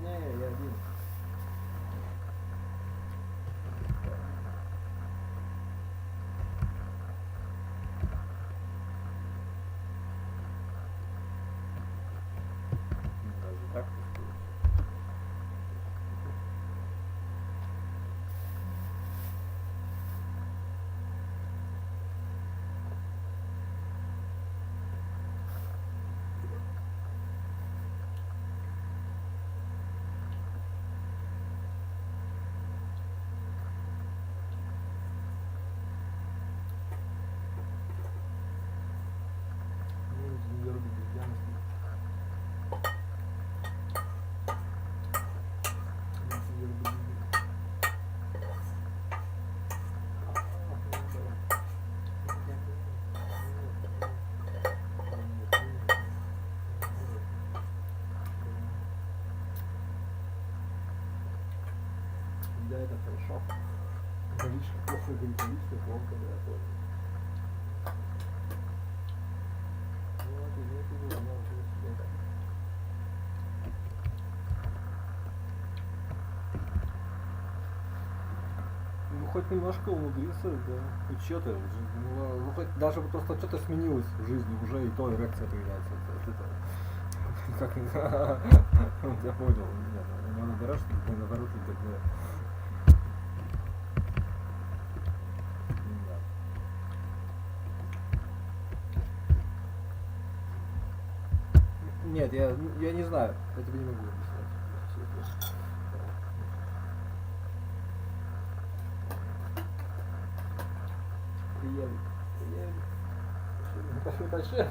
Не, я один. Даже так пустую. Да, это хорошо. Говоришь, плохо говорить, плохо, да, понял. Вот, извините, было, но уже себе так. Ну, хоть немножко умудрился, да. Хоть что-то, ну, хоть даже просто что-то сменилось в жизни, уже и то эрекция появляется. Как я понял, нет, у него наоборот, наоборот, тогда. Нет, я не знаю, я тебе не могу объяснять. Приедет. Пошли.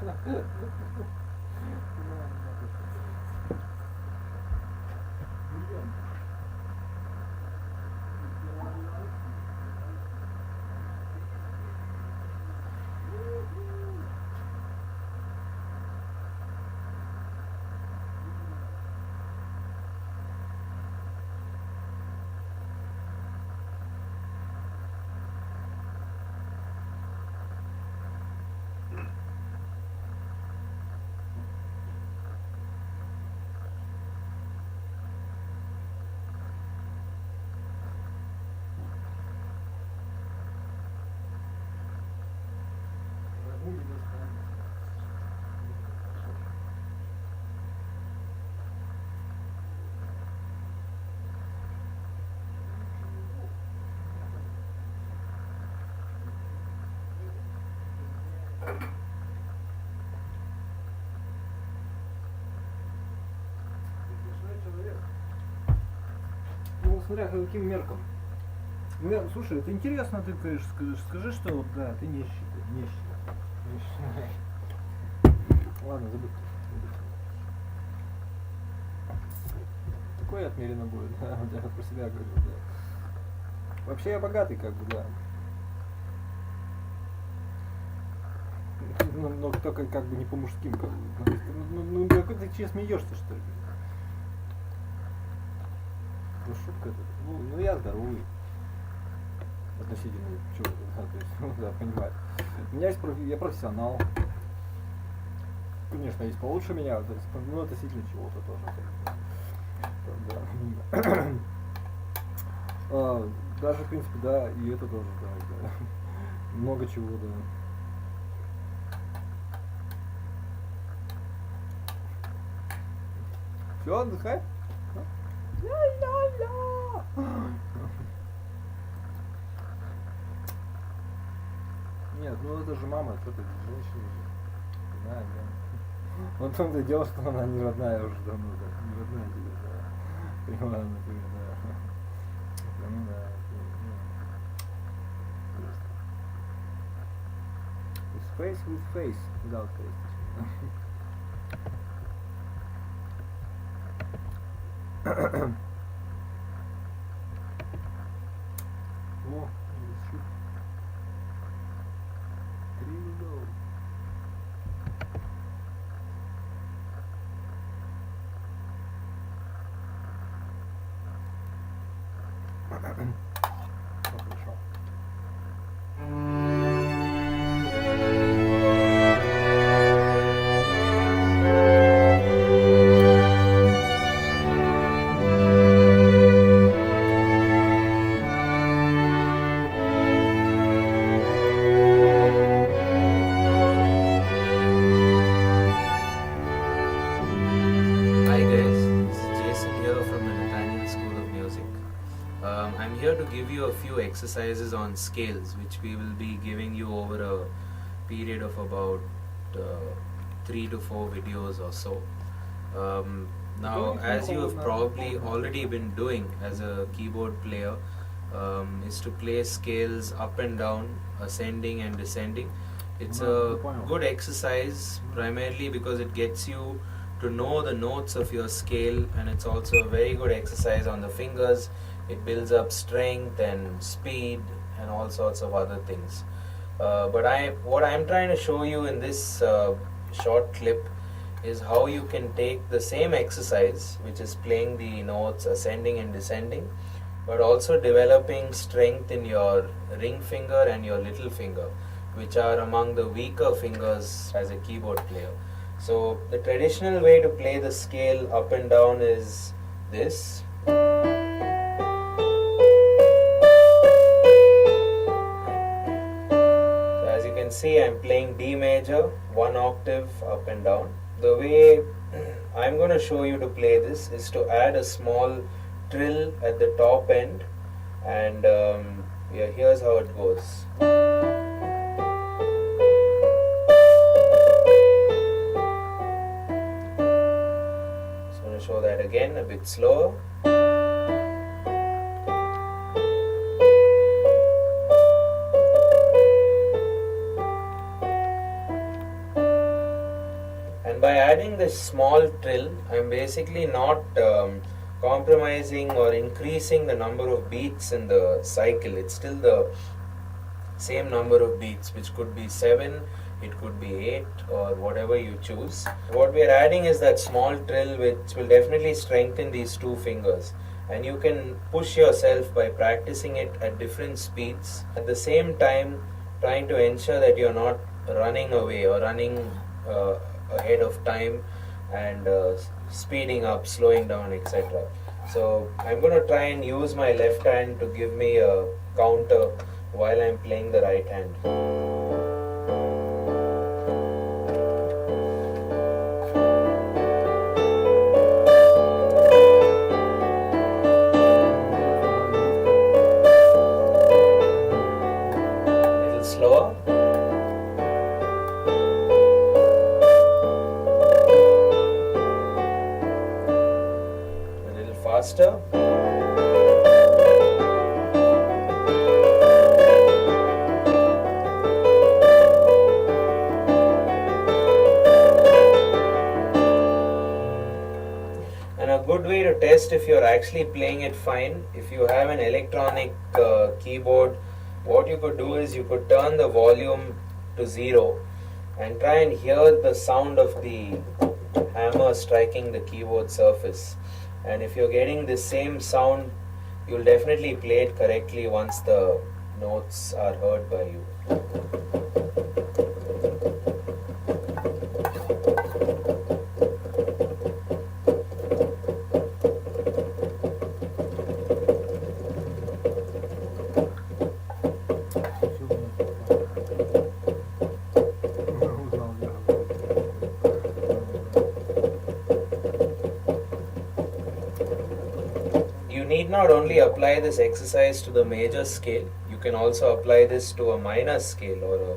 Ну, смотря по каким меркам. Ну, слушай, это интересно, ты говоришь, скажи, что вот, да, ты нищий. Ладно, забудь. Такое отмерено будет, да, я про себя говорю, да. Вообще я богатый, как бы, да. Но только как бы не по мужским, как бы. Ну какой ты че смеешься, что ли? Ну шутка это. Ну я здоровый. Относительно чего-то, да, то есть, ну да, понимаю. У меня есть я профессионал. Конечно, есть получше меня, то есть, ну относительно чего-то тоже. Да. Даже, в принципе, да, и это тоже, да. Много чего, да. Все, отдыхай. Нет, ну это же мама, это женщина же. Да. Вот в том-то и дело, что она не родная уже давно, да. Не родная тебе, да. Понимаю, например, да. Ну да. Face with face, without face. О, шут. 3 go. Хорошо. you a few exercises on scales, which we will be giving you over a period of about 3 to 4 videos or so. Now, as you have probably already been doing as a keyboard player, is to play scales up and down, ascending and descending. It's a good exercise primarily because it gets you to know the notes of your scale, and it's also a very good exercise on the fingers. It builds up strength and speed and all sorts of other things. But what I'm trying to show you in this short clip is how you can take the same exercise, which is playing the notes ascending and descending, but also developing strength in your ring finger and your little finger, which are among the weaker fingers as a keyboard player. So the traditional way to play the scale up and down is this. So as you can see, I'm playing D major, 1 octave up and down. The way I'm going to show you to play this is to add a small trill at the top end, and yeah, here's how it goes. So I'm going to show that again a bit slower. And by adding this small trill, I'm basically not compromising or increasing the number of beats in the cycle. It's still the same number of beats, which could be 7, it could be 8, or whatever you choose. What we are adding is that small trill, which will definitely strengthen these two fingers, and you can push yourself by practicing it at different speeds, at the same time trying to ensure that you're not running away or running ahead of time and speeding up, slowing down, etc. So I'm going to try and use my left hand to give me a counter while I'm playing the right hand. A little slower. Faster. And a good way to test if you're actually playing it fine, if you have an electronic keyboard, what you could do is you could turn the volume to 0 and try and hear the sound of the hammer striking the keyboard surface. And if you're getting the same sound, you'll definitely play it correctly once the notes are heard by you. You need not only apply this exercise to the major scale, you can also apply this to a minor scale or a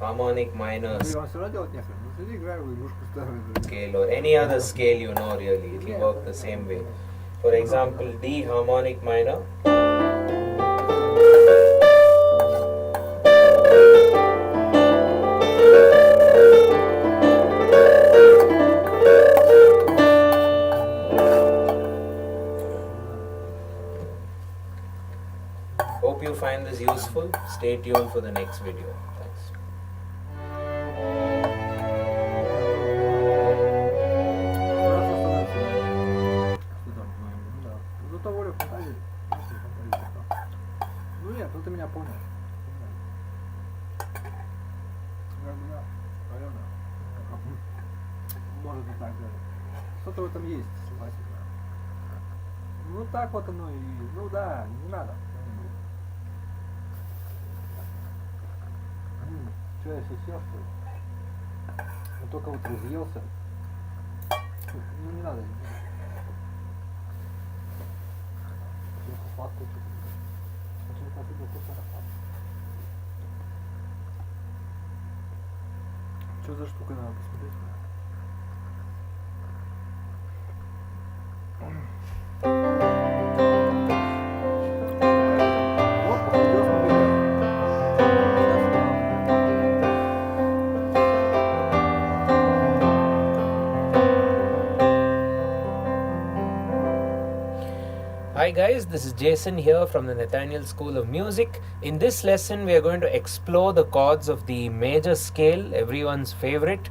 harmonic minor scale or any other scale you know really. It will work the same way. For example, D harmonic minor. Hope you find this useful. Stay tuned for the next video. Thanks. Ну нет, ну ты меня понял. Может быть так даже. Что-то в этом есть, согласен. Ну так вот оно и... Ну да, не надо. Что я сейчас сел, что ли? Я только вот разъелся. Ну не надо. Сладкое что-то. Что за штука, надо посмотреть? Вот, походил, смотри. Hi guys, this is Jason here from the Nathaniel School of Music. In this lesson we are going to explore the chords of the major scale, everyone's favorite,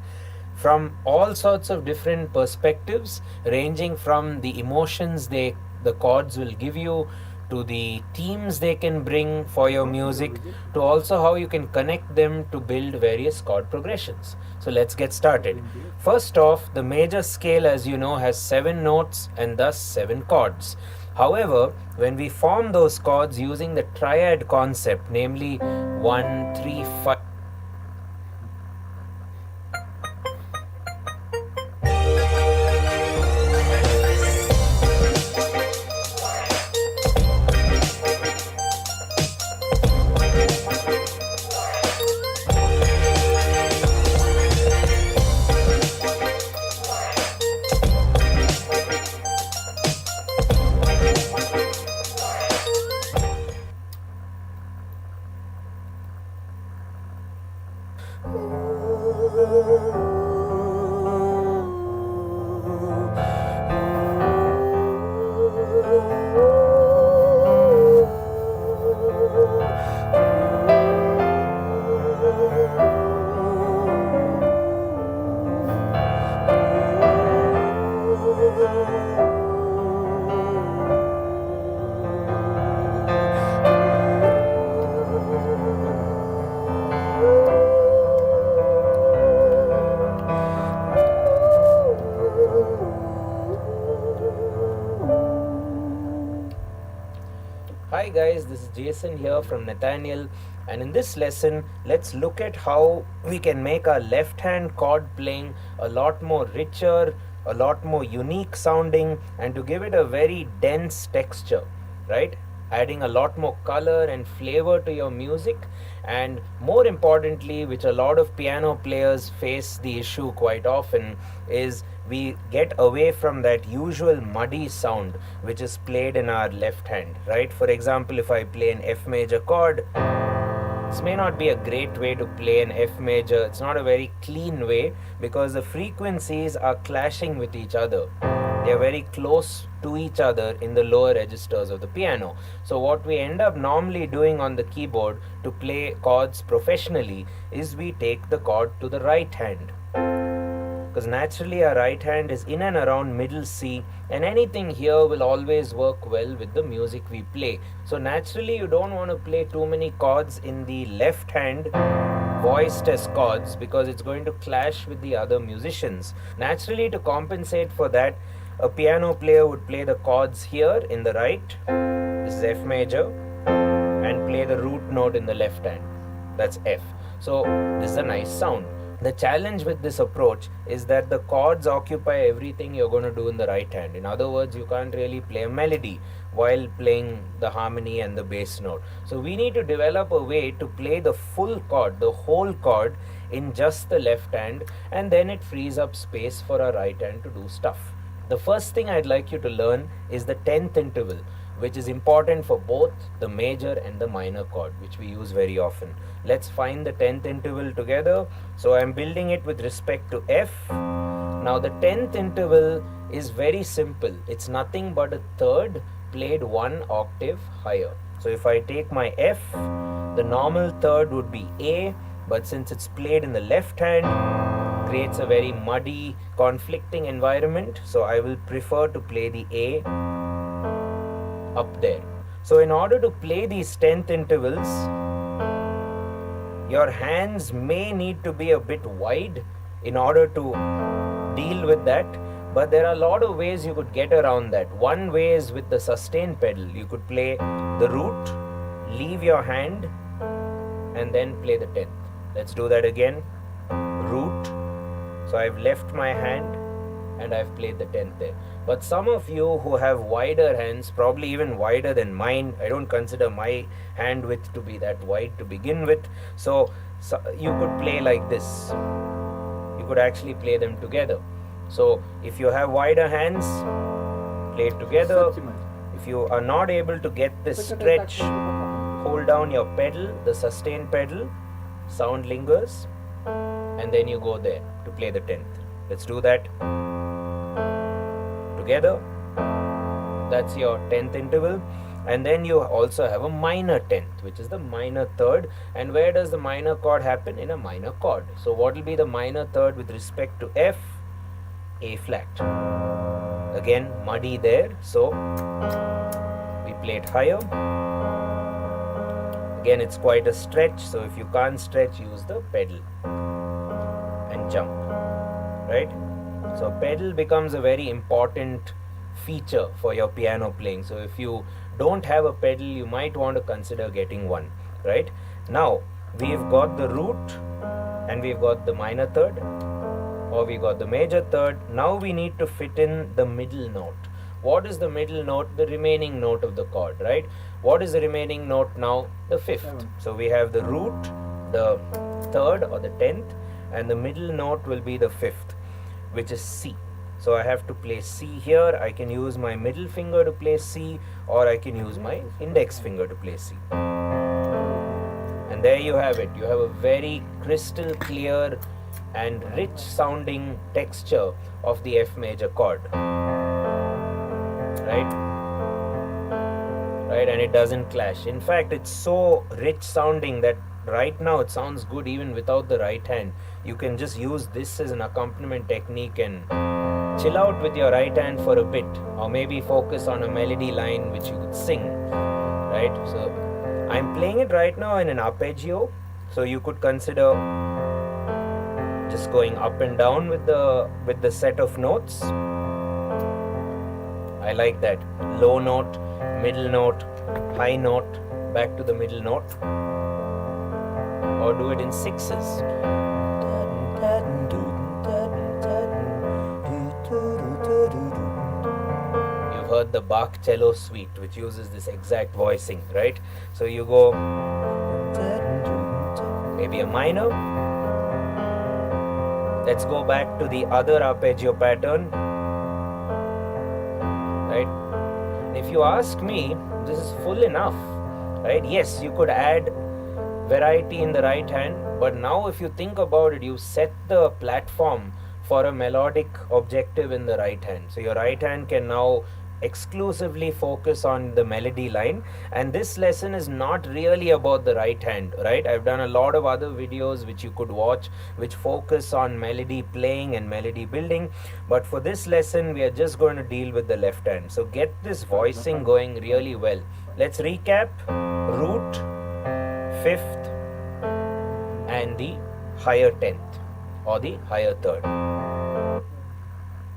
from all sorts of different perspectives, ranging from the emotions the chords will give you, to the themes they can bring for your music, to also how you can connect them to build various chord progressions. So let's get started. First off, the major scale, as you know, has 7 notes and thus 7 chords. However, when we form those chords using the triad concept, namely 1, 3, 5, Hi guys, this is Jason here from Nathaniel, and in this lesson let's look at how we can make our left hand chord playing a lot more richer, a lot more unique sounding, and to give it a very dense texture, right? Adding a lot more color and flavor to your music, and more importantly, which a lot of piano players face the issue quite often, is we get away from that usual muddy sound which is played in our left hand, right? For example, if I play an F major chord, this may not be a great way to play an F major. It's not a very clean way because the frequencies are clashing with each other. They are very close to each other in the lower registers of the piano. So what we end up normally doing on the keyboard to play chords professionally is we take the chord to the right hand, because naturally our right hand is in and around middle C, and anything here will always work well with the music we play. So naturally you don't want to play too many chords in the left hand voiced as chords, because it's going to clash with the other musicians. Naturally, to compensate for that, a piano player would play the chords here in the right, this is F major, and play the root note in the left hand, that's F. So this is a nice sound. The challenge with this approach is that the chords occupy everything you're going to do in the right hand. In other words, you can't really play a melody while playing the harmony and the bass note. So we need to develop a way to play the full chord, the whole chord, in just the left hand, and then it frees up space for our right hand to do stuff. The first thing I'd like you to learn is the 10th interval, which is important for both the major and the minor chord, which we use very often. Let's find the 10th interval together. So I'm building it with respect to F. Now the 10th interval is very simple. It's nothing but a third played 1 octave higher. So if I take my F, the normal third would be A, but since it's played in the left hand, creates a very muddy, conflicting environment. So I will prefer to play the A up there. So in order to play these 10th intervals, your hands may need to be a bit wide in order to deal with that, but there are a lot of ways you could get around that. One way is with the sustain pedal. You could play the root, leave your hand, and then play the 10th. Let's do that again. Root. So I've left my hand and I've played the 10th there. But some of you who have wider hands, probably even wider than mine, I don't consider my hand width to be that wide to begin with, so you could play like this. You could actually play them together. So if you have wider hands, play it together. If you are not able to get this stretch, hold down your pedal, the sustain pedal, sound lingers, and then you go there to play the 10th. Let's do that together. That's your 10th interval. And then you also have a minor 10th, which is the minor third. And where does the minor chord happen? In a minor chord. So what will be the minor third with respect to F? A flat. Again, muddy there, so we play it higher. Again, it's quite a stretch, so if you can't stretch, use the pedal and jump, right? So pedal becomes a very important feature for your piano playing. So if you don't have a pedal, you might want to consider getting one, right? Now, we've got the root and we've got the minor third, or we got the major third. Now we need to fit in the middle note. What is the middle note? The remaining note of the chord, right? What is the remaining note now? The 5th. So we have the root, the third or the 10th, and the middle note will be the 5th, which is C. So I have to play C here. I can use my middle finger to play C, or I can use my index finger to play C. And there you have it. You have a very crystal clear and rich sounding texture of the F major chord, right? And it doesn't clash. In fact, it's so rich sounding that right now it sounds good even without the right hand. You can just use this as an accompaniment technique and chill out with your right hand for a bit, or maybe focus on a melody line which you could sing, right? So I'm playing it right now in an arpeggio, so you could consider just going up and down with the set of notes. I like that. Low note, middle note, high note, back to the middle note, or do it in sixes. You've heard the Bach cello suite, which uses this exact voicing, right? So you go maybe a minor. Let's go back to the other arpeggio pattern, right? If you ask me, this is full enough, right? Yes, you could add variety in the right hand, but now if you think about it, you set the platform for a melodic objective in the right hand. So your right hand can now exclusively focus on the melody line, and this lesson is not really about the right hand, right? I've done a lot of other videos which you could watch which focus on melody playing and melody building, but for this lesson we are just going to deal with the left hand. So get this voicing going really well. Let's recap: root, 5th, and the higher 10th or the higher third.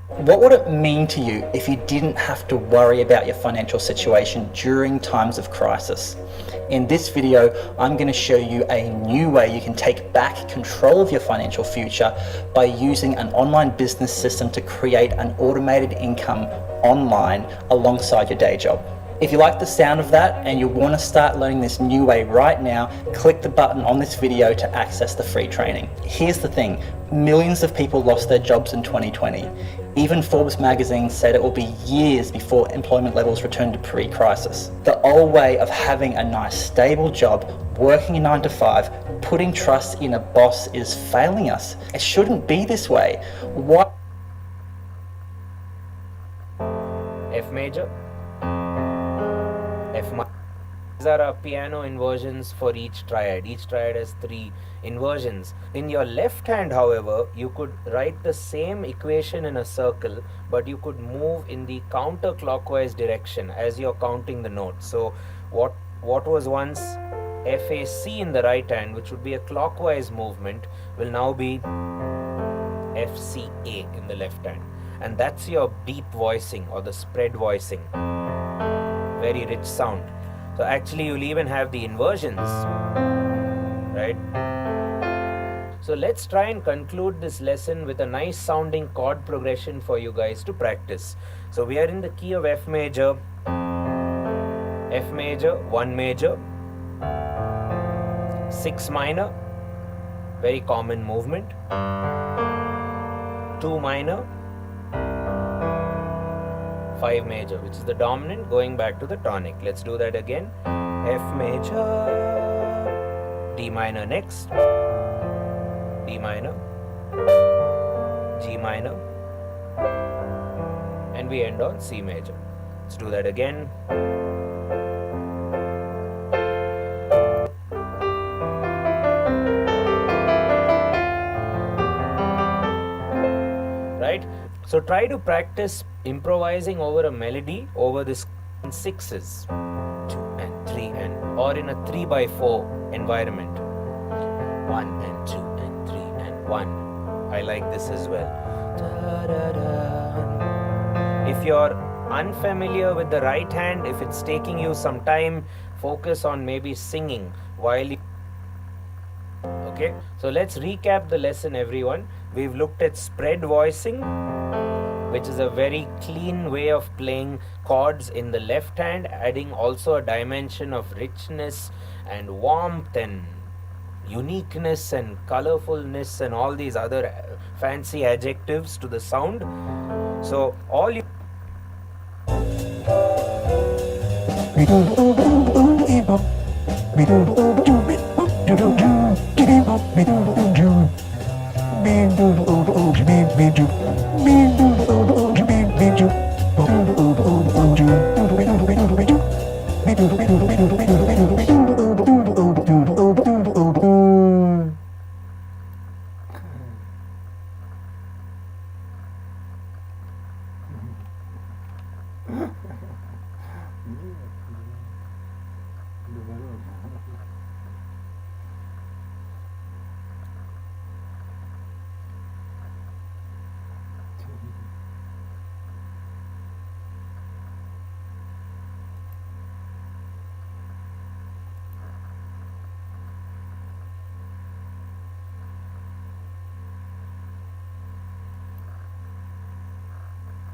What would it mean to you if you didn't have to worry about your financial situation during times of crisis? In this video, I'm going to show you a new way you can take back control of your financial future by using an online business system to create an automated income online alongside your day job. If you like the sound of that and you want to start learning this new way right now, click the button on this video to access the free training. Here's the thing, millions of people lost their jobs in 2020. Even Forbes magazine said it will be years before employment levels return to pre-crisis. The old way of having a nice stable job, working a 9 to 5, putting trust in a boss is failing us. It shouldn't be this way. Why? F major, F minor. These are our piano inversions for each triad. Each triad has 3 inversions. In your left hand, however, you could write the same equation in a circle, but you could move in the counterclockwise direction as you're counting the notes. So what was once FAC in the right hand, which would be a clockwise movement, will now be FCA in the left hand. And that's your deep voicing or the spread voicing. Very rich sound. So actually you'll even have the inversions, right? So let's try and conclude this lesson with a nice sounding chord progression for you guys to practice. So we are in the key of F major, 1 major, 6 minor, very common movement, 2 minor, 5 major, which is the dominant, going back to the tonic. Let's do that again. F major, D minor next, D minor, G minor, and we end on C major. Let's do that again. Right? So try to practice improvising over a melody over this 6s, 2 and 3, and or in a 3/4 environment. 1 and 2 and 3 and 1. I like this as well. If you're unfamiliar with the right hand, if it's taking you some time, focus on maybe singing while you... Okay, so let's recap the lesson, everyone. We've looked at spread voicing, which is a very clean way of playing chords in the left hand, adding also a dimension of richness and warmth and uniqueness and colorfulness and all these other fancy adjectives to the sound. So all you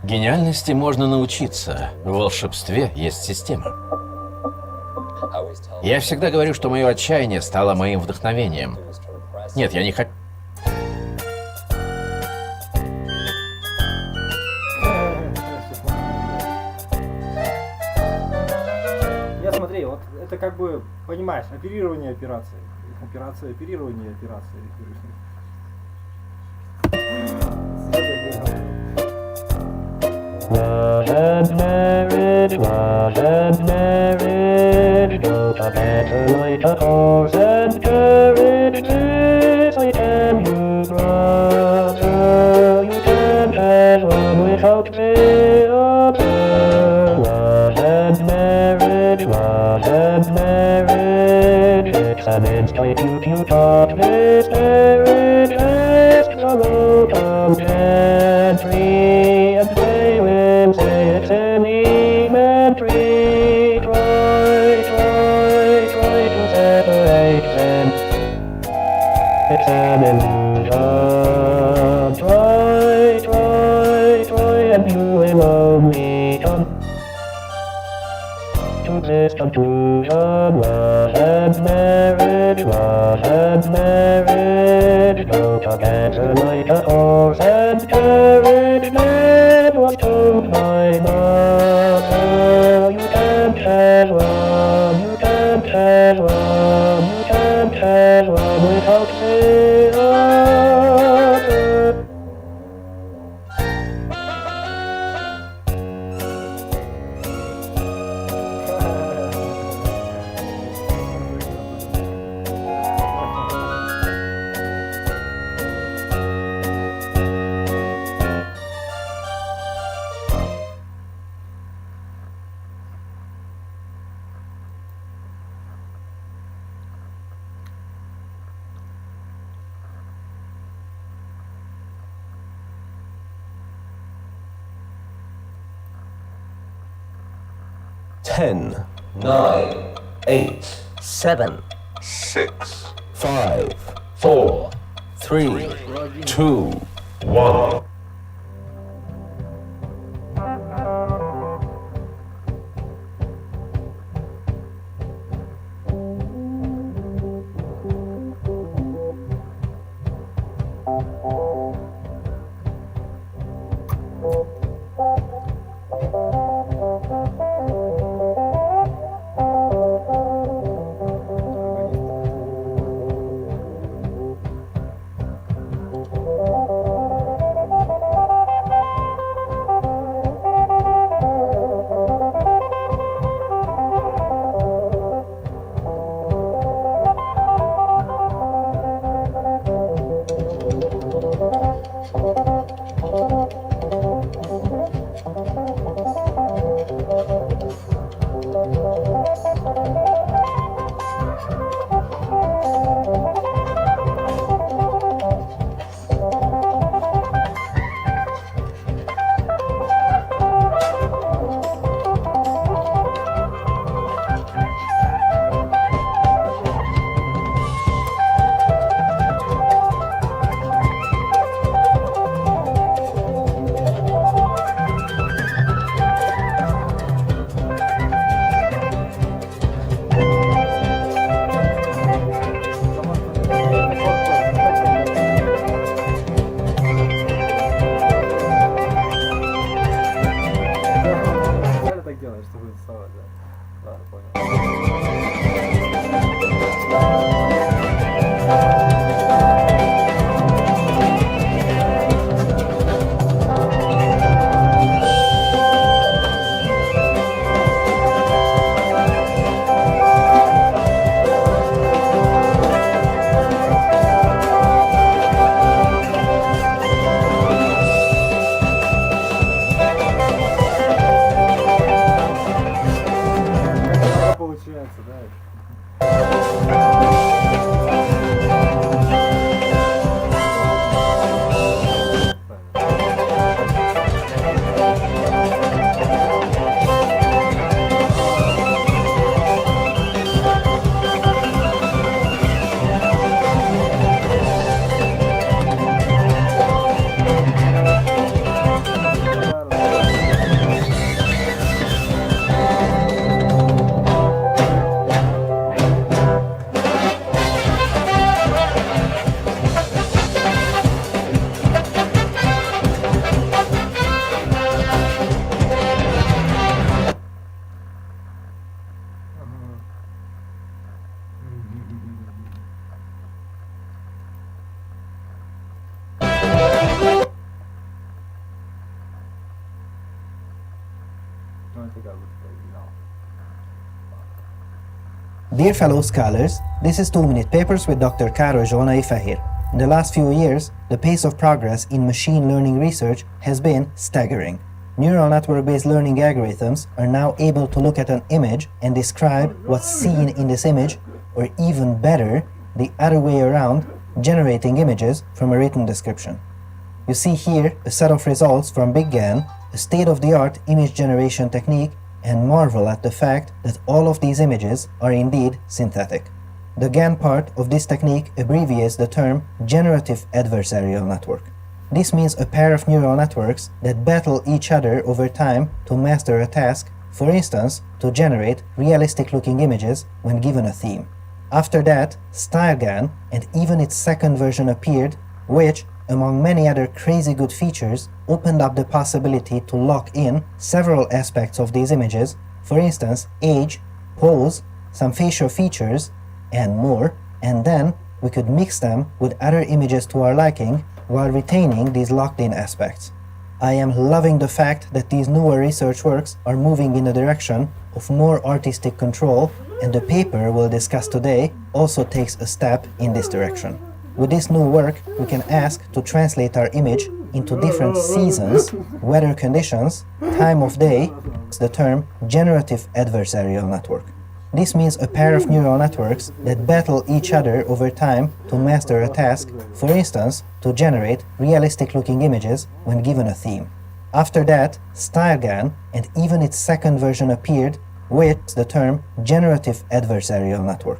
Гениальности можно научиться, в волшебстве есть система. Я всегда говорю, что мое отчаяние стало моим вдохновением. Нет, я не хочу... Я смотри, вот это как бы, понимаешь, оперирование операции. Операция, оперирование операции. Love and marriage, no better like a horse and carriage. This I tell you, brother, you can't have one without me. Love and marriage, it's an institute you taught this marriage. Ask the road and free and play with it's an elementary. Try to separate them. It's an illusion. Try, and you will only come to this conclusion. Love and marriage, go together like a horse and carriage. That was told my mother. You can't have one, you can't have one, you can't have one without me. Ten, 9, 8, 7, 6, 5, 4, 3, 2, 1. Dear fellow scholars, this is 2-Minute Papers with Dr. Károly Zsolnai Fehér. In the last few years, the pace of progress in machine learning research has been staggering. Neural network-based learning algorithms are now able to look at an image and describe what's seen in this image, or even better, the other way around, generating images from a written description. You see here a set of results from Big GAN, a state-of-the-art image generation technique, and marvel at the fact that all of these images are indeed synthetic. The GAN part of this technique abbreviates the term Generative Adversarial Network. This means a pair of neural networks that battle each other over time to master a task, for instance, to generate realistic-looking images when given a theme. After that, StyleGAN and even its second version appeared, which, among many other crazy good features, opened up the possibility to lock in several aspects of these images, for instance, age, pose, some facial features, and more, and then we could mix them with other images to our liking while retaining these locked-in aspects. I am loving the fact that these newer research works are moving in the direction of more artistic control, and the paper we'll discuss today also takes a step in this direction. With this new work, we can ask to translate our image into different seasons, weather conditions, time of day, the term Generative Adversarial Network. This means a pair of neural networks that battle each other over time to master a task, for instance, to generate realistic-looking images when given a theme. After that, StyleGAN and even its second version appeared, with the term Generative Adversarial Network.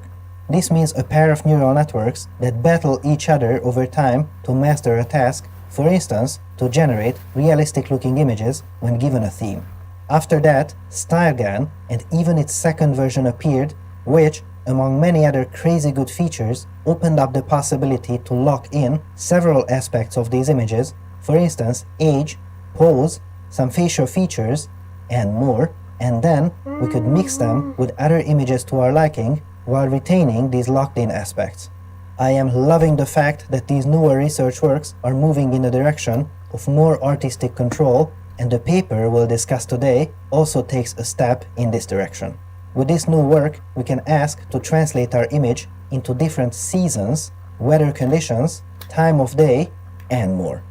This means a pair of neural networks that battle each other over time to master a task, for instance, to generate realistic-looking images when given a theme. After that, StyleGAN and even its second version appeared, which, among many other crazy good features, opened up the possibility to lock in several aspects of these images, for instance, age, pose, some facial features, and more, and then we could mix them with other images to our liking while retaining these locked-in aspects. I am loving the fact that these newer research works are moving in the direction of more artistic control, and the paper we'll discuss today also takes a step in this direction. With this new work, we can ask to translate our image into different seasons, weather conditions, time of day, and more.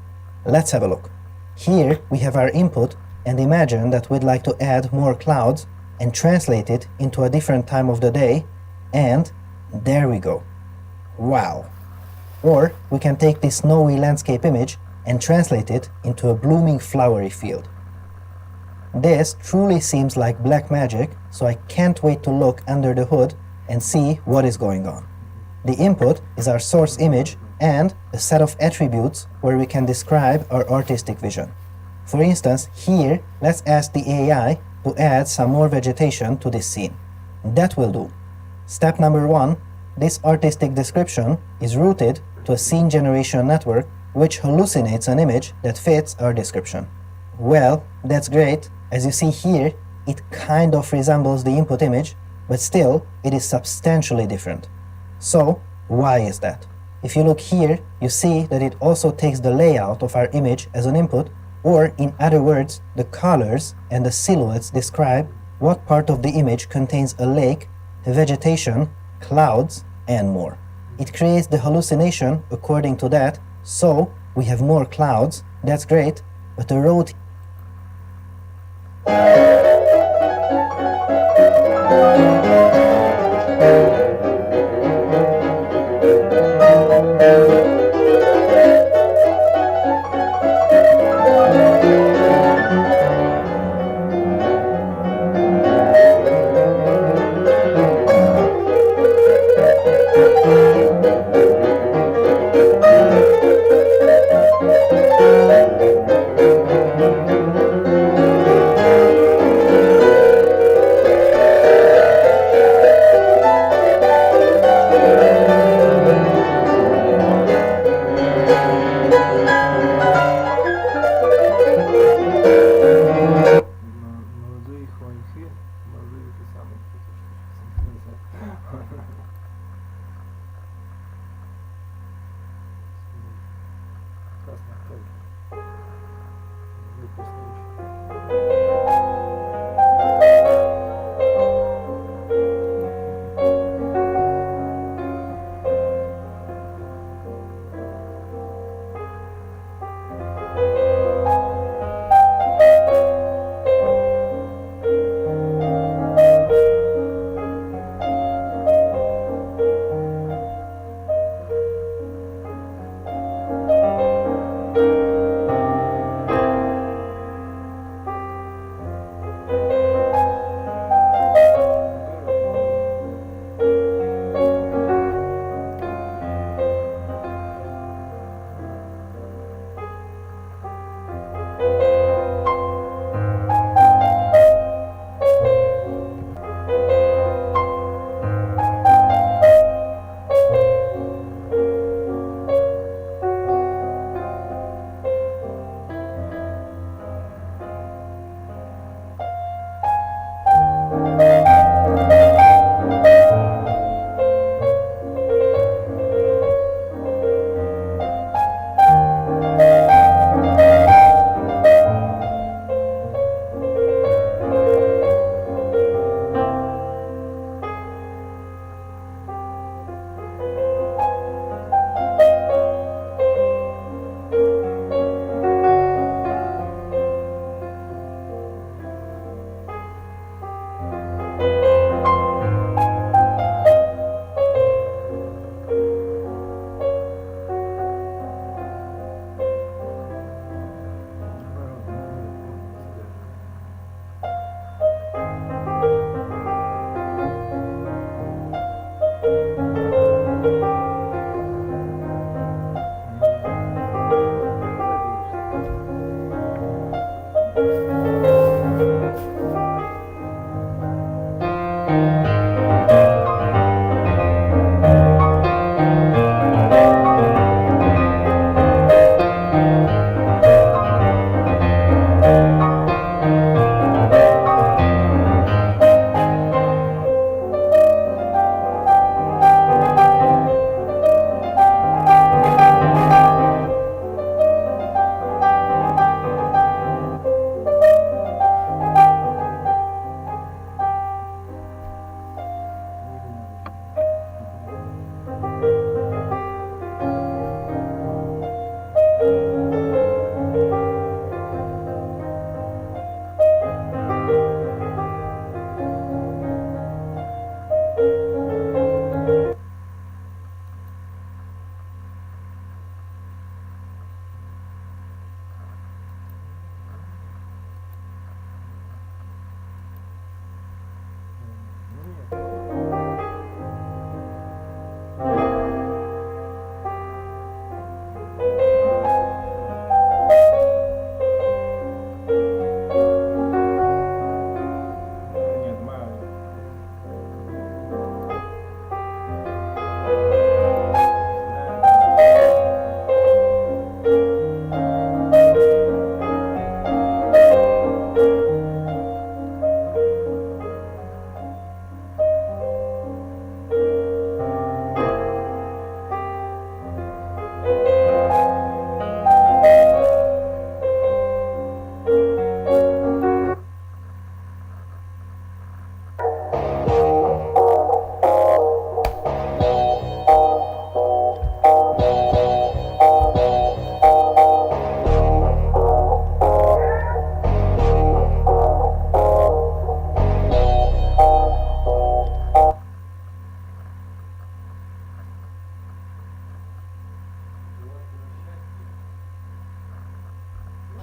Let's have a look. Here we have our input, and imagine that we'd like to add more clouds and translate it into a different time of the day, and there we go. Wow! Or we can take this snowy landscape image and translate it into a blooming flowery field. This truly seems like black magic, so I can't wait to look under the hood and see what is going on. The input is our source image and a set of attributes where we can describe our artistic vision. For instance, here, let's ask the AI to add some more vegetation to this scene. That will do. Step number 1, this artistic description is routed to a scene generation network which hallucinates an image that fits our description. Well, that's great. As you see here, it kind of resembles the input image, but still, it is substantially different. So, why is that? If you look here, you see that it also takes the layout of our image as an input, or in other words, the colors and the silhouettes describe what part of the image contains a lake, vegetation, clouds, and more. It creates the hallucination according to that, so we have more clouds, that's great, but the road Молодые хваньки, молодые эти самые. Красный тоже. Выпустил.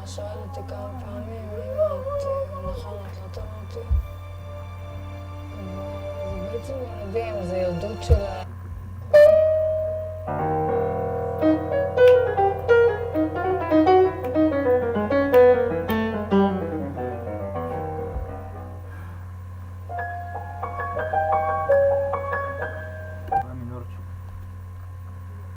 שואל אותי כמה פעמים, אם את נכון, את לא תאמר אותי. זה בעצם ילדים, זה ילדות של